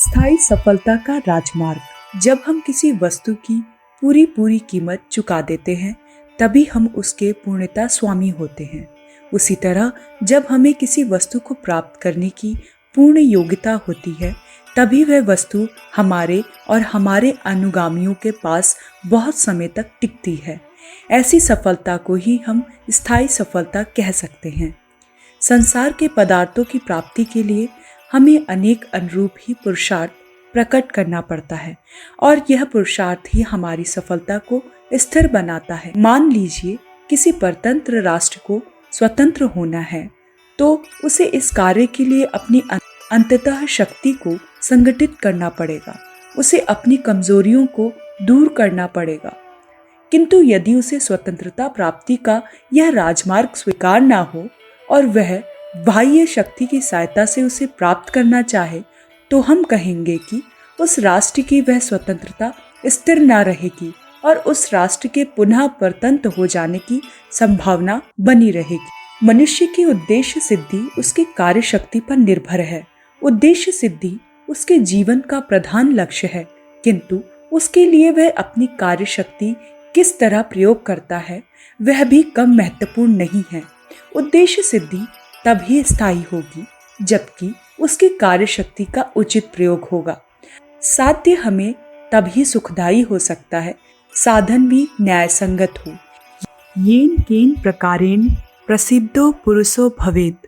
स्थायी सफलता का राजमार्ग। जब हम किसी वस्तु की पूरी कीमत चुका देते हैं तभी हम उसके पूर्णतः स्वामी होते हैं। उसी तरह जब हमें किसी वस्तु को प्राप्त करने की पूर्ण योग्यता होती है तभी वह वस्तु हमारे और हमारे अनुगामियों के पास बहुत समय तक टिकती है। ऐसी सफलता को ही हम स्थायी सफलता कह सकते हैं। संसार के पदार्थों की प्राप्ति के लिए हमें अनेक अनुरूप ही पुरुषार्थ प्रकट करना पड़ता है और यह पुरुषार्थ ही हमारी सफलता को स्थिर बनाता है। मान लीजिए किसी परतंत्र राष्ट्र को स्वतंत्र होना है तो उसे इस कार्य के लिए अपनी अंततः शक्ति को संगठित करना पड़ेगा, उसे अपनी कमजोरियों को दूर करना पड़ेगा। किंतु यदि उसे स्वतंत्रता प्राप्ति का यह राजमार्ग स्वीकार ना हो और वह बाह्य शक्ति की सहायता से उसे प्राप्त करना चाहे तो हम कहेंगे कि उस राष्ट्र की वह स्वतंत्रता स्थिर न रहेगी और उस राष्ट्र के पुनः परतंत्र हो जाने की संभावना बनी रहेगी। मनुष्य की उद्देश्य सिद्धि उसकी कार्य शक्ति पर निर्भर है। उद्देश्य सिद्धि उसके जीवन का प्रधान लक्ष्य है, किंतु उसके लिए वह अपनी कार्य शक्ति किस तरह प्रयोग करता है वह भी कम महत्वपूर्ण नहीं है। उद्देश्य सिद्धि तभी स्थायी होगी जबकि उसकी कार्य शक्ति का उचित प्रयोग होगा। साध्य हमें तभी सुखदायी हो सकता है साधन भी न्याय संगत हो। येन केन प्रकारेण प्रसिद्धो पुरुषो भवेत्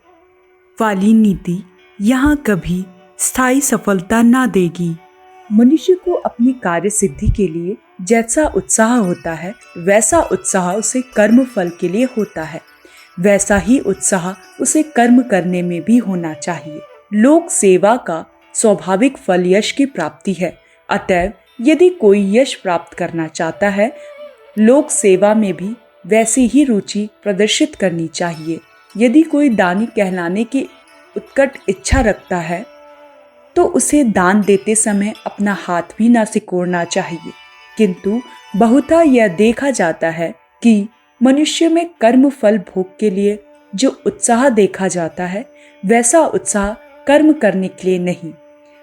वाली नीति यहाँ कभी स्थायी सफलता ना देगी। मनुष्य को अपनी कार्य सिद्धि के लिए जैसा उत्साह होता है वैसा उत्साह उसे कर्म फल के लिए होता है, वैसा ही उत्साह उसे कर्म करने में भी होना चाहिए। लोक सेवा का स्वाभाविक फल यश की प्राप्ति है, अतएव यदि कोई यश प्राप्त करना चाहता है लोक सेवा में भी वैसी ही रुचि प्रदर्शित करनी चाहिए। यदि कोई दानी कहलाने की उत्कट इच्छा रखता है तो उसे दान देते समय अपना हाथ भी ना सिकोड़ना चाहिए। किंतु बहुधा यह देखा जाता है कि मनुष्य में कर्म फल भोग के लिए जो उत्साह देखा जाता है वैसा उत्साह कर्म करने के लिए नहीं।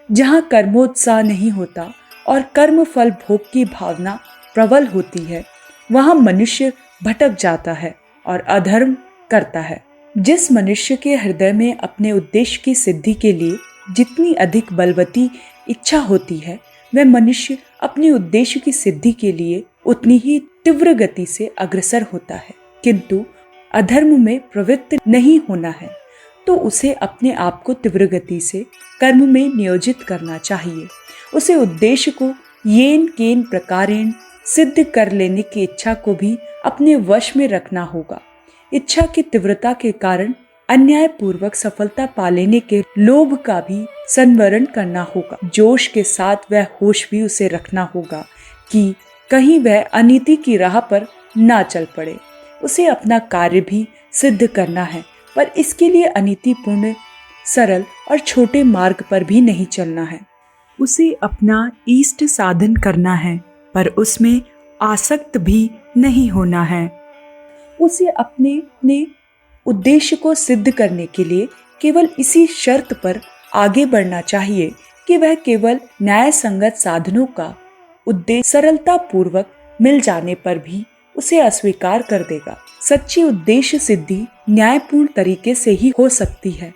जहाँ कर्मोत्साह नहीं होता और कर्म फल भोग की भावना प्रबल होती है वहाँ मनुष्य भटक जाता है और अधर्म करता है। जिस मनुष्य के हृदय में अपने उद्देश्य की सिद्धि के लिए जितनी अधिक बलवती इच्छा होती है वह मनुष्य अपने उद्देश्य की सिद्धि के लिए उतनी ही तीव्र गति से अग्रसर होता है। किंतु अधर्म में प्रवृत्त नहीं होना है तो उसे अपने आप को तीव्र गति से कर्म में नियोजित करना चाहिए। उसे उद्देश्य को येन केन प्रकारेण सिद्ध कर लेने की इच्छा को भी अपने वश में रखना होगा। इच्छा की तीव्रता के कारण अन्याय पूर्वक सफलता पा लेने के लोभ का भी संवरण करना होगा। जोश के साथ वह होश भी उसे रखना होगा कि कहीं वह अनीति की राह पर ना चल पड़े। उसे अपना कार्य भी सिद्ध करना है पर इसके लिए अनीतिपूर्ण सरल और छोटे मार्ग पर भी नहीं चलना है। उसे अपना इष्ट साधन करना है पर उसमें आसक्त भी नहीं होना है। उसे अपने उद्देश्य को सिद्ध करने के लिए केवल इसी शर्त पर आगे बढ़ना चाहिए कि वह केवल न्याय संगत साधनों का उद्देश्य सरलता पूर्वक मिल जाने पर भी उसे अस्वीकार कर देगा। सच्ची उद्देश्य सिद्धि न्यायपूर्ण तरीके से ही हो सकती है,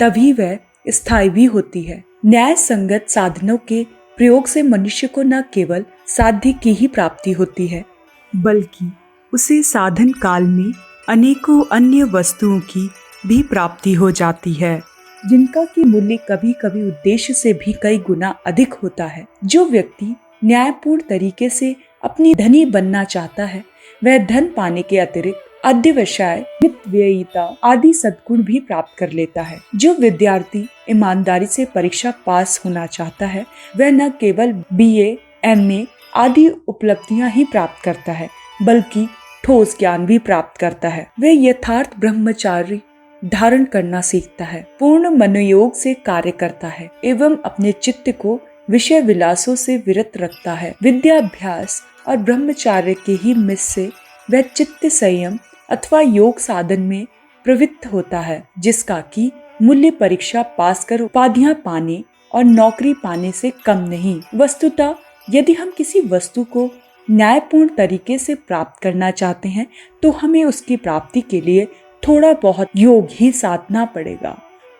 तभी वह स्थायी भी होती है। न्याय संगत साधनों के प्रयोग से मनुष्य को न केवल साध्य की ही प्राप्ति होती है बल्कि उसे साधन काल में अनेकों अन्य वस्तुओं की भी प्राप्ति हो जाती है जिनका की मूल्य कभी कभी उद्देश्य से भी कई गुना अधिक होता है। जो व्यक्ति न्यायपूर्ण तरीके से अपनी धनी बनना चाहता है वह धन पाने के अतिरिक्त अध्यवसाय मितव्ययिता आदि सद्गुण भी प्राप्त कर लेता है। जो विद्यार्थी ईमानदारी से परीक्षा पास होना चाहता है वह न केवल BA, MA आदि उपलब्धियां ही प्राप्त करता है बल्कि ठोस ज्ञान भी प्राप्त करता है। वह यथार्थ ब्रह्मचारी धारण करना सीखता है, पूर्ण मनोयोग से कार्य करता है एवं अपने चित्त को विषय विलासों से विरत रखता है। विद्याभ्यास और ब्रह्मचार्य के ही मिस से वह चित्त संयम अथवा योग साधन में प्रवृत्त होता है जिसका कि मूल्य परीक्षा पास कर उपाधियां पाने और नौकरी पाने से कम नहीं। वस्तुतः यदि हम किसी वस्तु को न्यायपूर्ण तरीके से प्राप्त करना चाहते हैं तो हमें उसकी प्राप्ति के लिए थोड़ा बहुत योग ही साधना पड़ेगा।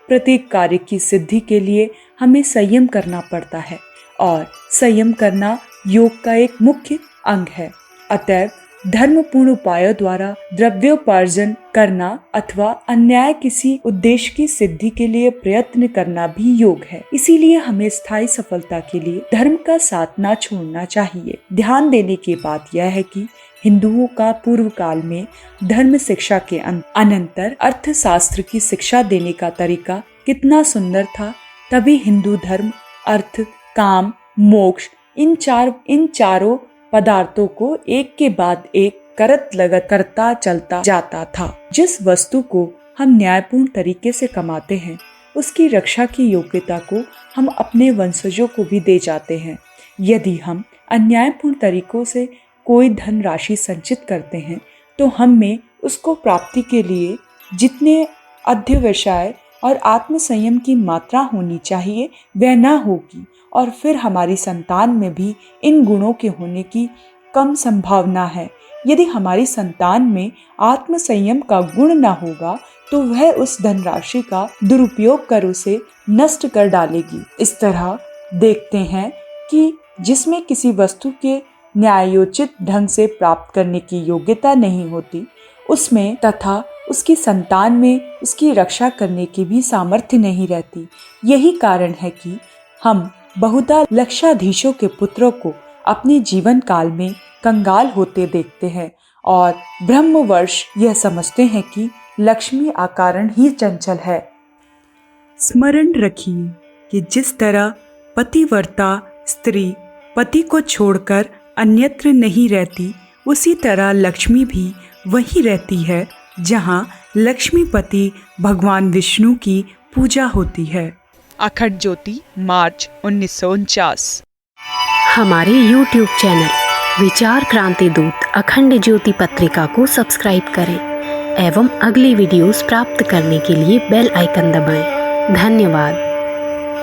प्रत्येक कार्य की सिद्धि के लिए हमें संयम करना पड़ता है और संयम करना योग का एक मुख्य अंग है। अतएव धर्मपूर्ण उपायों द्वारा द्रव्योपार्जन करना अथवा अन्याय किसी उद्देश्य की सिद्धि के लिए प्रयत्न करना भी योग है। इसीलिए हमें स्थायी सफलता के लिए धर्म का साथ न छोड़ना चाहिए। ध्यान देने की बात यह है कि हिंदुओं का पूर्व काल में धर्म शिक्षा के अनंतर अर्थशास्त्र की शिक्षा देने का तरीका कितना सुंदर था। तभी हिंदू धर्म अर्थ, काम, मोक्ष इन चारों पदार्थों को एक के बाद एक करता चलता जाता था। जिस वस्तु को हम न्यायपूर्ण तरीके से कमाते हैं उसकी रक्षा की योग्यता को हम अपने वंशजों को भी दे जाते हैं। यदि हम अन्यायपूर्ण तरीकों से कोई धन राशि संचित करते हैं तो हम में उसको प्राप्ति के लिए जितने अध्यवसाय और आत्मसंयम की मात्रा होनी चाहिए वह न होगी और फिर हमारी संतान में भी इन गुणों के होने की कम संभावना है। यदि हमारी संतान में आत्मसंयम का गुण न होगा तो वह उस धनराशि का दुरुपयोग कर उसे नष्ट कर डालेगी। इस तरह देखते हैं कि जिसमें किसी वस्तु के न्यायोचित ढंग से प्राप्त करने की योग्यता नहीं होती उसमें तथा उसकी संतान में उसकी रक्षा करने की भी सामर्थ्य नहीं रहती। यही कारण है कि हम बहुधा लक्षाधीशों के पुत्रों को अपने जीवन काल में कंगाल होते देखते हैं और ब्रह्मवर्ष यह समझते हैं कि लक्ष्मी अकारण ही चंचल है। स्मरण रखिए कि जिस तरह पतिव्रता स्त्री पति को छोड़कर अन्यत्र नहीं रहती उसी तरह लक्ष्मी भी वहीं रहती है जहाँ लक्ष्मीपति भगवान विष्णु की पूजा होती है। अखंड ज्योति, मार्च 1949। हमारे YouTube चैनल विचार क्रांति दूत अखंड ज्योति पत्रिका को सब्सक्राइब करें एवं अगली वीडियोस प्राप्त करने के लिए बेल आइकन दबाएं। धन्यवाद।